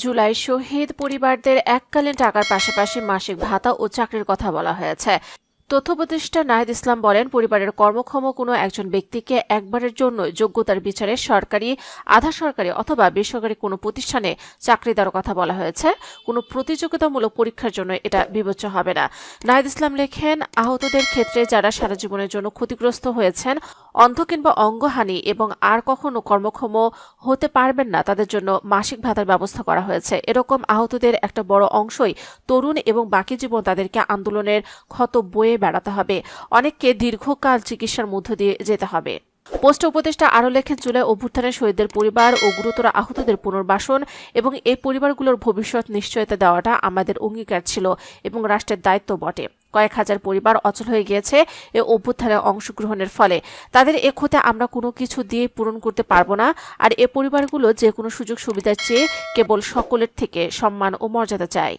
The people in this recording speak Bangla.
জুলাই শহীদ পরিবারদের এককালীন টাকার পাশাপাশি মাসিক ভাতা ও চাকরির কথা বলা হয়েছে। তথ্য উপদেষ্টা নাহিদ ইসলাম বলেন, পরিবারের কর্মক্ষম কোনো একজন ব্যক্তিকে একবারের জন্য যোগ্যতার বিচারে সরকারি, আধা সরকারি অথবা বেসরকারি কোনো প্রতিষ্ঠানে চাকরি দেওয়ার কথা বলা হয়েছে। কোনো প্রতিযোগিতামূলক পরীক্ষার জন্য এটা বিবেচ্য হবে না। নাহিদ ইসলাম লেখেন, আহতদের ক্ষেত্রে যারা সারা জীবনের জন্য ক্ষতিগ্রস্ত হয়েছেন, অন্ধ কিংবা অঙ্গহানি এবং আর কখনো কর্মক্ষম হতে পারবেন না, তাদের জন্য মাসিক ভাতার ব্যবস্থা করা হয়েছে। এরকম আহতদের একটা বড় অংশই তরুণ এবং বাকি জীবন তাদেরকে আন্দোলনের ক্ষত বয়ে বেড়াতে হবে। অনেককে দীর্ঘকাল চিকিৎসার মধ্য দিয়ে যেতে হবে। পোস্ট উপদেষ্টা আরও লেখেন, জুলাই অভ্যুত্থানের শহীদদের পরিবার ও গুরুতর আহতদের পুনর্বাসন এবং এই পরিবারগুলোর ভবিষ্যৎ নিশ্চয়তা দেওয়াটা আমাদের অঙ্গীকার ছিল এবং রাষ্ট্রের দায়িত্ব বটে। কয়েক হাজার পরিবার অচল হয়ে গিয়েছে এ অভ্যুত্থানে অংশগ্রহণের ফলে। তাদের এ ক্ষতি আমরা কোনো কিছু দিয়ে পূরণ করতে পারবো না। আর এ পরিবারগুলো যে কোনো সুযোগ সুবিধার চেয়ে কেবল সকলের থেকে সম্মান ও মর্যাদা চায়।